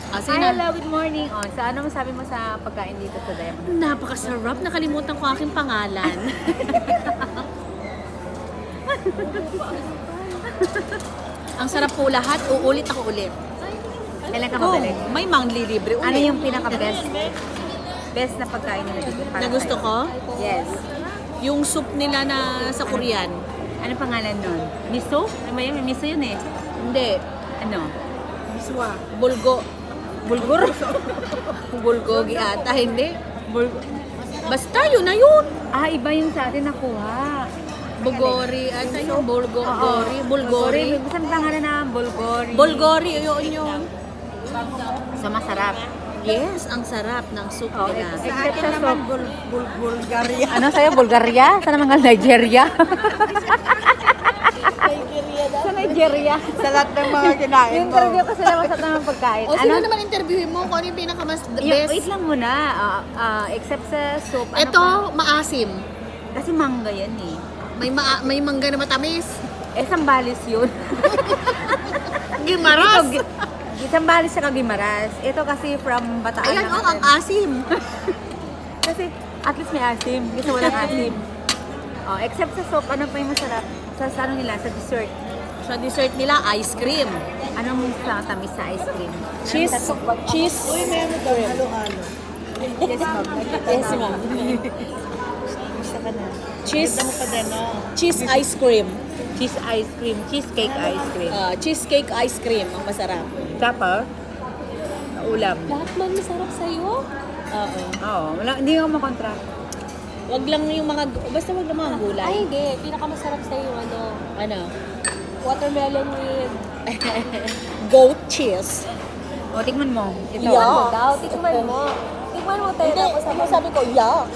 Ah, sige Hi, na. hello, good morning. Oh, so ano masabi mo sa pagkain dito sa Diamond? Napakasarap. Nakalimutan ko aking pangalan. Ang sarap po lahat. Uulit ako ulit. Kailan ka Kung mabalik? may manglilibre ulit. Ano yung pinaka-best na pagkain nila dito? para na gusto sa'yo? ko? Yes. Yung soup nila na sa Korean. Ano pangalan nun? Miso? Ano ba yun? Miso yun eh. Hindi. Ano? Bulgo. Bulgur? Bulgogi ata. Hindi. Basta yun na yun. Ah, iba yung sa atin nakuha. Bugori. Asa yung Bulgori? Bulgori. Basta ang pangalan na Bulgori. Bulgori. Yun yun. So masarap. Yes, ang sarap ng soup Oh, nila. except sa soup. Bulgaria. Ano sa'yo? Bulgaria? Sa naman Nigeria? Sa Nigeria. Sa lahat ng mga kinain Yung mo. interview ko sila masarap ng pagkain. O sino naman interviewin mo kung ano yung pinakamas the best? Wait lang muna. Except sa soup. Ano Ito, pa? maasim. Kasi mangga yan eh. May mangga na matamis. Sambales yun. Gimaras. Sambales sa Gimaras. Ito kasi from Bataan. Ayan, naman. ang asim. Kasi at least may asim. Kasi walang asim. Except sa soup, ano pa yung masarap? Sa ano nila? Sa dessert. Sa dessert nila, ice cream. Anong tamis sa ice cream? Cheese. Cheese. Uy, meron daw halo-halo. Yes, ma'am. Yes, ma'am. Gusto ka na. Cheese. Ganda mo pa din, no? Cheese ice cream. Cheese ice cream. Cheesecake ice cream. Cheesecake ice cream. Ang masarap. Tapos, ulam. Lahat man masarap sa'yo. Oo. Oo. Hindi ako makontra. Wag lang yung mga, basta wag lang mga gulay. Ay, hindi. Pinakamasarap sa yung Ano? watermelon with Goat cheese. O, tikman mo. Ito. Yeah. ano daw. Tikman mo. Tikman mo tayo. Hindi, Tapos sabi ko, yuck.